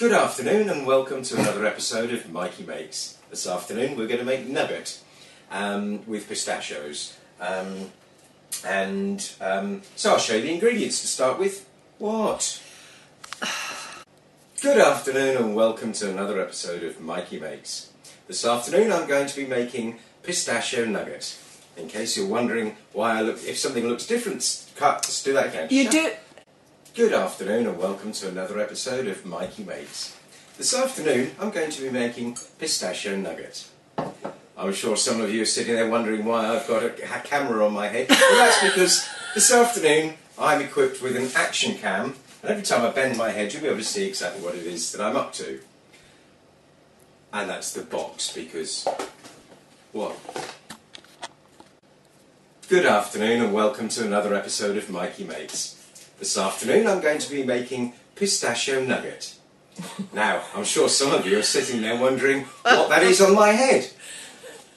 Good afternoon and welcome to another episode of Mikey Makes. This afternoon we're going to make nougat with pistachios. So I'll show you the ingredients to start with. What? Good afternoon and welcome to another episode of Mikey Makes. This afternoon I'm going to be making pistachio nougat. In case you're wondering why if something looks different, let's do that again. Good afternoon and welcome to another episode of Mikey Makes. This afternoon I'm going to be making pistachio nougat. I'm sure some of you are sitting there wondering why I've got a camera on my head. Well, that's because this afternoon I'm equipped with an action cam, and every time I bend my head you'll be able to see exactly what it is that I'm up to. And that's the box, because... what? Good afternoon and welcome to another episode of Mikey Makes. This afternoon I'm going to be making pistachio nougat. Now, I'm sure some of you are sitting there wondering what that is on my head.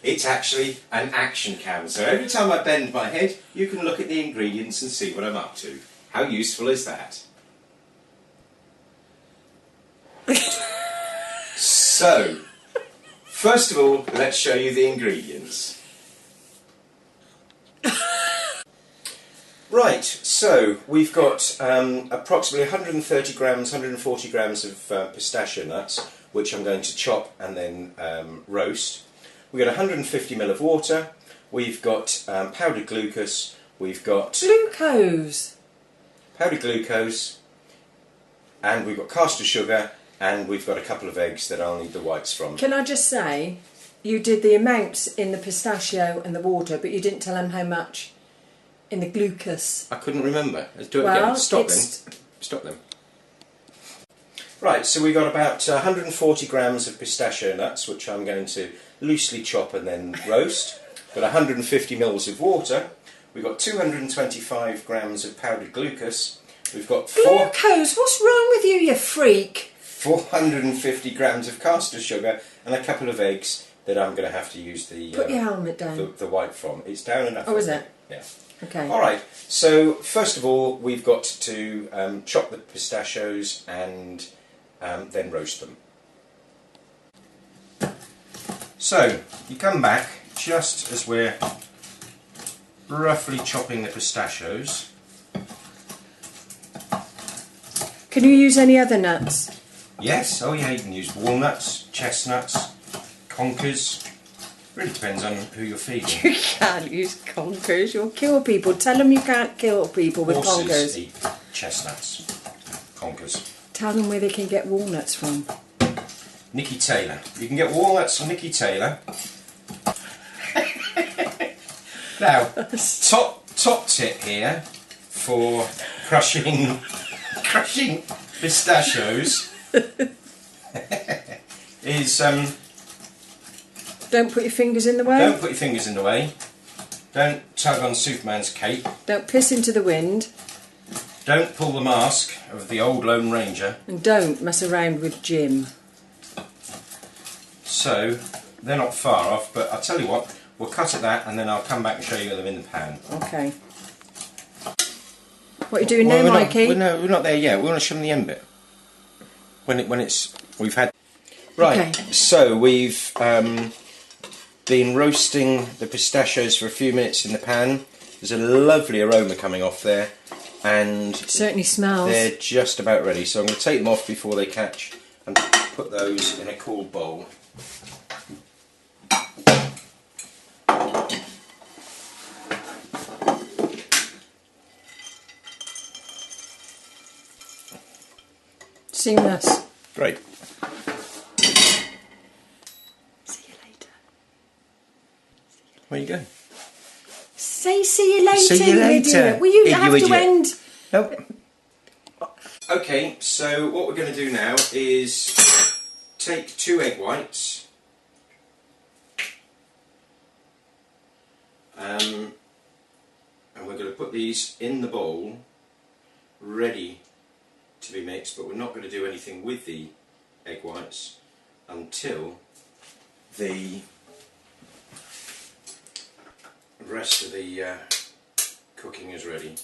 It's actually an action cam, so every time I bend my head you can look at the ingredients and see what I'm up to. How useful is that? So, first of all, let's show you the ingredients. Right, so we've got approximately 130 grams, 140 grams of pistachio nuts, which I'm going to chop and then roast. We've got 150 ml of water, we've got powdered glucose, we've got... Glucose! Powdered glucose, and we've got caster sugar, and we've got a couple of eggs that I'll need the whites from. Can I just say, you did the amounts in the pistachio and the water, but you didn't tell them how much in the glucose. I couldn't remember. Let's do it again. Stop them. Right, so we've got about 140 grams of pistachio nuts, which I'm going to loosely chop and then roast. Got 150 ml of water. We've got 225 grams of powdered glucose. We've got Glucose? What's wrong with you, you freak? 450 grams of caster sugar and a couple of eggs that I'm going to have to use the... Put your helmet down. The white from. It's down enough. Oh, is it? Yeah. Okay. Alright, so first of all we've got to chop the pistachios and then roast them. So, you come back just as we're roughly chopping the pistachios. Can you use any other nuts? Yes, oh yeah, you can use walnuts, chestnuts, conkers. Really depends on who you're feeding. You can't use conkers, you'll kill people. Tell them you can't kill people with Horses conkers. eat chestnuts, conkers. Tell them where they can get walnuts from. Nicky Taylor. You can get walnuts from Nicky Taylor. Now, top tip here for crushing pistachios is don't put your fingers in the way. Don't put your fingers in the way. Don't tug on Superman's cape. Don't piss into the wind. Don't pull the mask of the old Lone Ranger. And don't mess around with Jim. So, they're not far off, but I'll tell you what, we'll cut at that and then I'll come back and show you them in the pan. Okay. What are you doing now, Mikey? We're not there yet. We want to show them the end bit. We've had... Right, okay. So we've been roasting the pistachios for a few minutes in the pan. There's a lovely aroma coming off there. And it certainly smells. They're just about ready, so I'm going to take them off before they catch and put those in a cool bowl. Seamless. Great. See you later. Where are you going? Say see you later. See you later. Will you have to end? Nope. Okay, so what we're going to do now is take 2 egg whites and we're going to put these in the bowl ready to be mixed, but we're not going to do anything with the egg whites until the rest of the cooking is ready.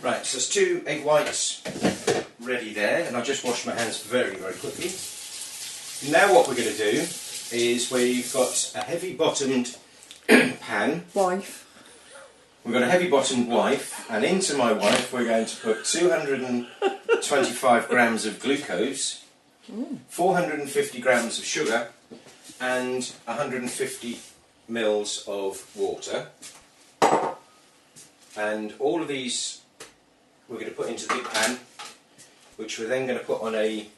Right, so there's 2 egg whites ready there, and I've just washed my hands very, very quickly. Now what we're going to do is we've got a heavy bottomed pan. Wife. We've got a heavy bottomed wife, and into my wife we're going to put 225 grams of glucose, 450 grams of sugar, and 150 mils of water. And all of these we're going to put into the big pan, which we're then going to put on a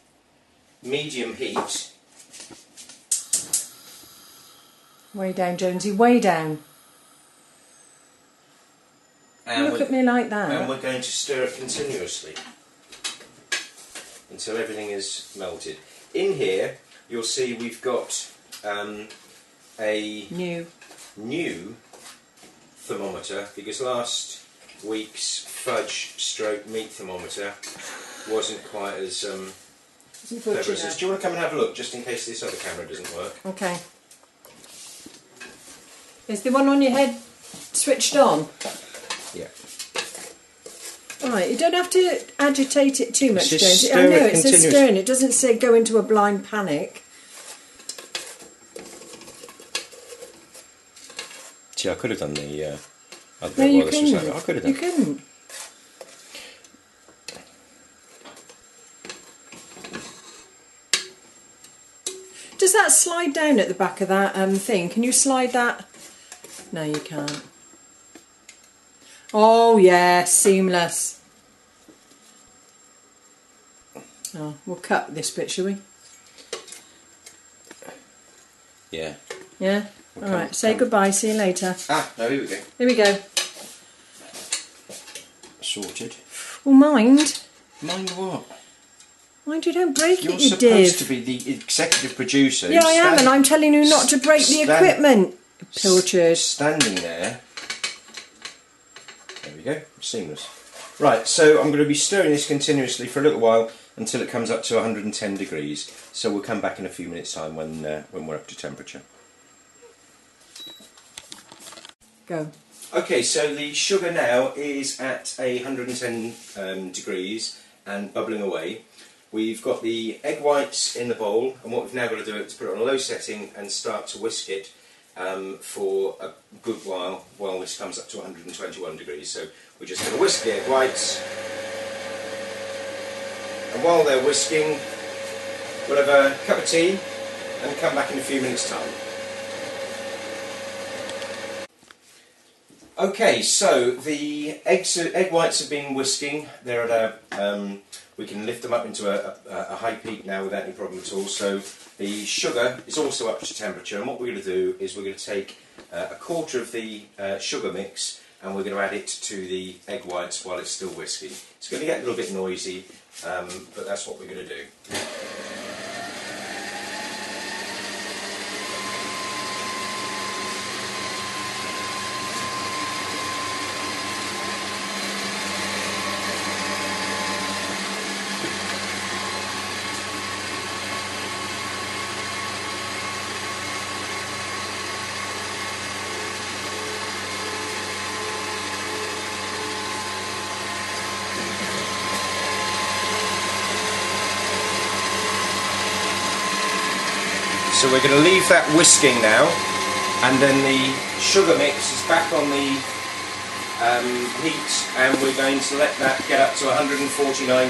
medium heat. Way down, Jonesy, way down. And Look at me like that. And we're going to stir it continuously until everything is melted. In here, you'll see we've got a new thermometer, because last week's fudge stroke meat thermometer wasn't quite as clever as this. Do you want to come and have a look, just in case this other camera doesn't work? Okay. Is the one on your head switched on? Yeah. Right, you don't have to agitate it too much, Just Jonesy. I know, stir it says stirring. It doesn't say go into a blind panic. See, I could have done the other No, bit you while this was couldn't. happening. I could have done. You couldn't. Does that slide down at the back of that thing? Can you slide that? No, you can't. Oh, yeah, seamless. Oh, we'll cut this bit, shall we? Yeah. Yeah? We'll Alright, say goodbye, see you later. Ah, no, here we go. Here we go. Sorted. Well, mind. Mind what? Mind you don't break You're it, you supposed div. to be the executive producer. Yeah, I am, and I'm telling you not to break the equipment. Pilchard. Standing there. There we go, seamless. Right, so I'm going to be stirring this continuously for a little while until it comes up to 110 degrees. So we'll come back in a few minutes' time when we're up to temperature. Go. Okay, so the sugar now is at 110 degrees and bubbling away. We've got the egg whites in the bowl, and what we've now got to do is put it on a low setting and start to whisk it for a good while this comes up to 121 degrees. So we're just going to whisk the egg whites, and while they're whisking we'll have a cup of tea and come back in a few minutes' time. Okay, so the egg whites have been whisking. They're at we can lift them up into a high peak now without any problem at all. So the sugar is also up to temperature, and what we're going to do is we're going to take a quarter of the sugar mix and we're going to add it to the egg whites while it's still whisking. It's going to get a little bit noisy, but that's what we're going to do. So we're going to leave that whisking now, and then the sugar mix is back on the heat, and we're going to let that get up to 149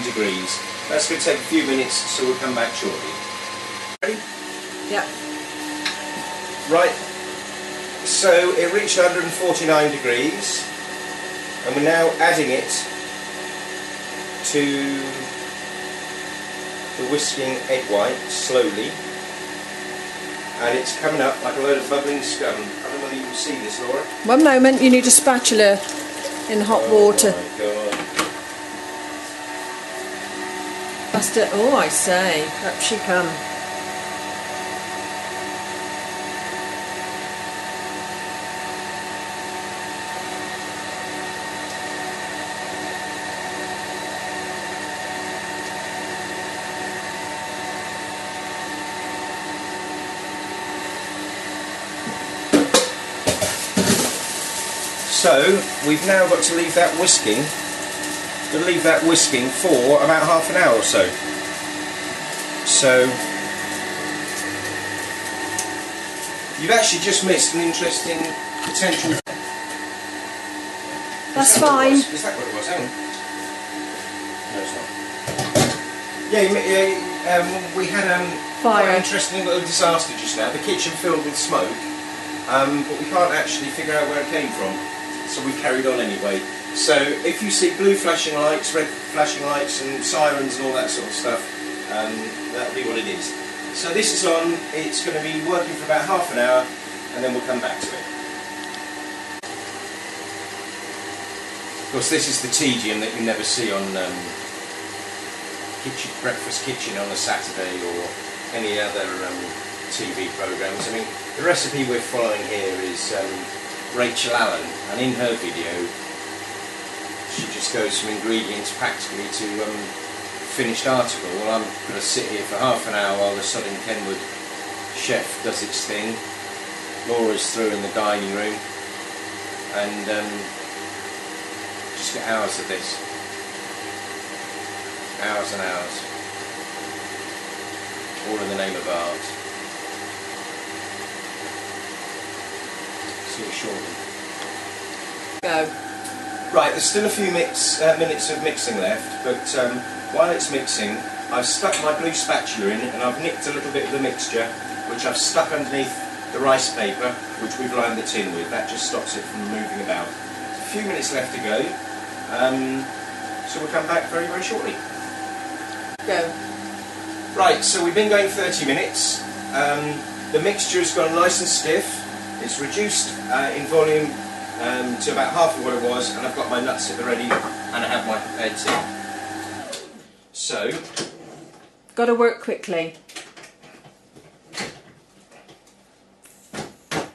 degrees. That's going to take a few minutes, so we'll come back shortly. Ready? Yeah. Right, so it reached 149 degrees, and we're now adding it to the whisking egg white slowly. And it's coming up like a load of bubbling scum. I don't know whether you can see this, Laura. One moment, you need a spatula in hot water. Oh my God. That's it. Oh, I say, up she come. So we've now got to leave that whisking We'll leave that whisking for about half an hour or so. So you've actually just missed an interesting potential. That's fine. Is that what it was? Hang on. No, it's not. Yeah, we had quite an interesting little disaster just now. The kitchen filled with smoke, but we can't actually figure out where it came from. So we carried on anyway. So if you see blue flashing lights, red flashing lights and sirens and all that sort of stuff, that'll be what it is. So this is on, it's going to be working for about half an hour and then we'll come back to it. Of course this is the tedium that you never see on breakfast kitchen on a Saturday or any other TV programmes. I mean, the recipe we're following here is Rachel Allen, and in her video she just goes from ingredients practically to finished article. Well, I'm going to sit here for half an hour while the Southern Kenwood chef does its thing. Laura's through in the dining room, and just get hours of this. Hours and hours. All in the name of art. See you shortly. Go. Right, there's still a few minutes of mixing left, but while it's mixing, I've stuck my blue spatula in and I've nicked a little bit of the mixture, which I've stuck underneath the rice paper, which we've lined the tin with. That just stops it from moving about. There's a few minutes left to go, so we'll come back very, very shortly. Go. Right, so we've been going 30 minutes. The mixture's gone nice and stiff. It's reduced in volume to about half of what it was, and I've got my nuts at the ready, and I have my prepared tea. So, got to work quickly.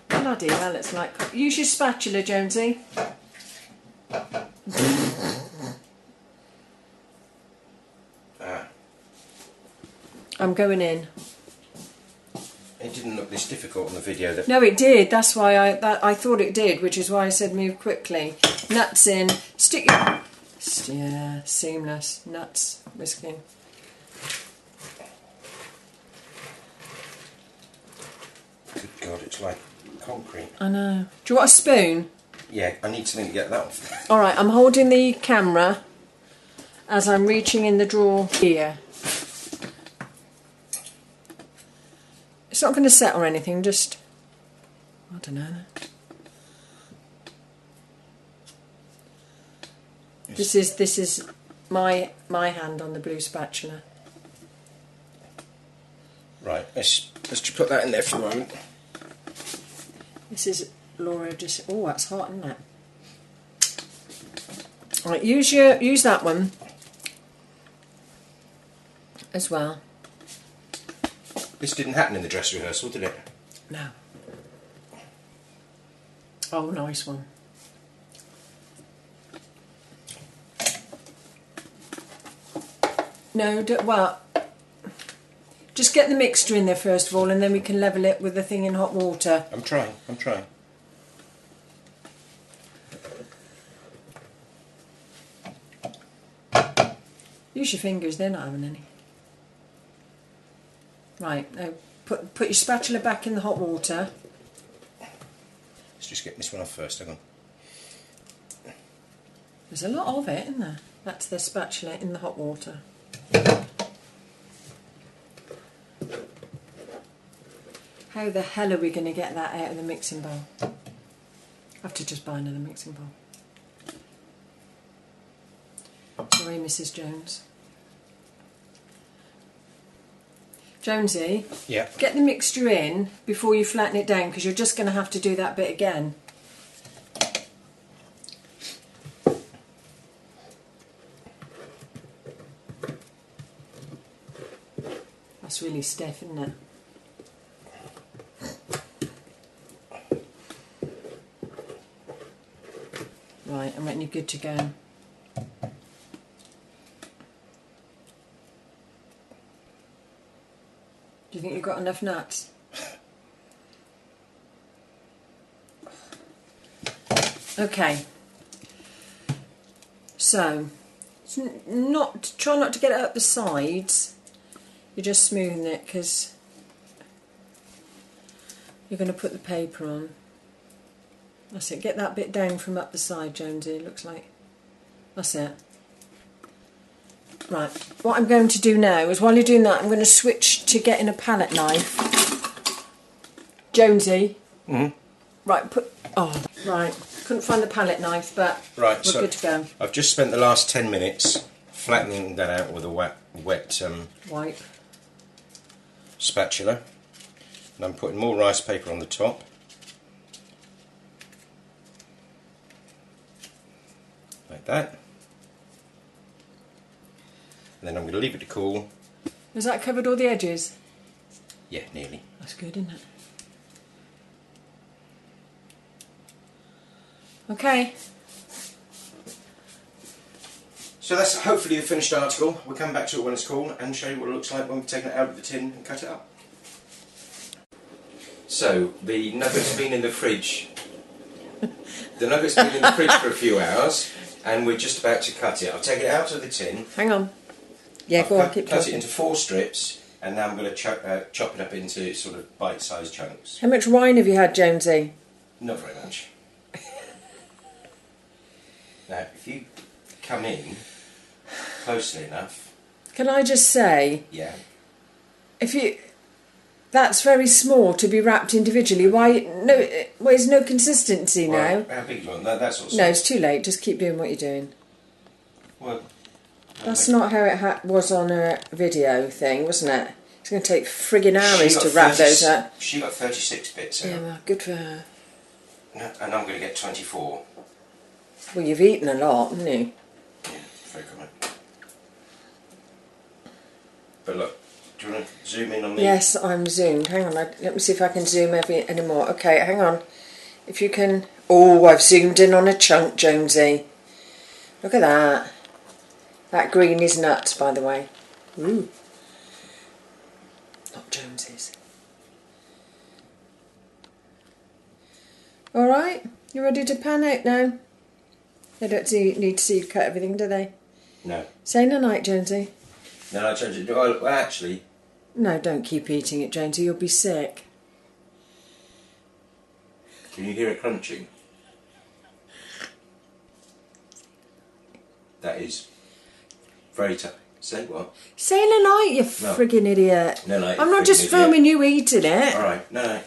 Bloody hell, it's like... Use your spatula, Jonesy. I'm going in. It didn't look this difficult on the video. No, it did. That's why I thought it did, which is why I said move quickly. Nuts in. Stick your... Yeah, seamless. Nuts. Whisking. Good God, it's like concrete. I know. Do you want a spoon? Yeah, I need something to get that off. Alright, I'm holding the camera as I'm reaching in the drawer here. It's not going to set or anything, just... I don't know. This is my hand on the blue spatula. Right, let's just put that in there for a moment. This is Laura just... Oh, that's hot, isn't it? Right, use that one as well. This didn't happen in the dress rehearsal, did it? No. Oh, nice one. No, well, just get the mixture in there first of all, and then we can level it with the thing in hot water. I'm trying. Use your fingers, they're not having any. Right, now put your spatula back in the hot water. Let's just get this one off first, hang on. There's a lot of it, isn't there? That's the spatula in the hot water. How the hell are we going to get that out of the mixing bowl? I have to just buy another mixing bowl. Sorry, Mrs. Jones. Jonesy, yeah. Get the mixture in before you flatten it down, because you're just going to have to do that bit again. That's really stiff, isn't it? Right, I'm reckon you're good to go. Do you think you've got enough nuts? Okay. So, Try not to get it up the sides. You're just smoothing it because you're going to put the paper on. That's it. Get that bit down from up the side, Jonesy. It looks like. That's it. Right. What I'm going to do now is, while you're doing that, I'm going to switch to getting a palette knife. Jonesy. Right. Right. Couldn't find the palette knife, but we're good to go. I've just spent the last 10 minutes flattening that out with a wet wipe spatula, and I'm putting more rice paper on the top. Like that. And then I'm going to leave it to cool. Has that covered all the edges? Yeah, nearly. That's good, isn't it? Okay. So that's hopefully the finished article. We'll come back to it when it's cool and show you what it looks like when we've taken it out of the tin and cut it up. So, the nuggets have been in the fridge. The nuggets have been in the fridge for a few hours, and we're just about to cut it. I'll take it out of the tin. Hang on. Yeah, go on, keep cut talking. it into 4 strips, and now I'm going to chop it up into sort of bite-sized chunks. How much wine have you had, Jonesy? Not very much. Now, if you come in closely enough... Can I just say... Yeah. That's very small to be wrapped individually. Why? No, there's no consistency now. How big do you want? That's sort of no, it's too late. Just keep doing what you're doing. Well... That's not how it was on a video thing, wasn't it? It's going to take friggin' hours to wrap those up. She got 36 bits out. Yeah, well, good for her. No, and I'm going to get 24. Well, you've eaten a lot, haven't you? Yeah, very common. But look, do you want to zoom in on me? Yes, I'm zoomed. Hang on, let me see if I can zoom any more. Okay, hang on. If you can... Oh, I've zoomed in on a chunk, Jonesy. Look at that. That green is nuts, by the way. Ooh. Not Jonesy's. Alright, you ready to pan out now? They don't need to see you cut everything, do they? No. Say no night, Jonesy. No, Jonesy. Well, actually... No, don't keep eating it, Jonesy. You'll be sick. Can you hear it crunching? That is very tough. Say what? Say no night, you friggin' idiot. No, I'm not just filming you eating it. Alright, no.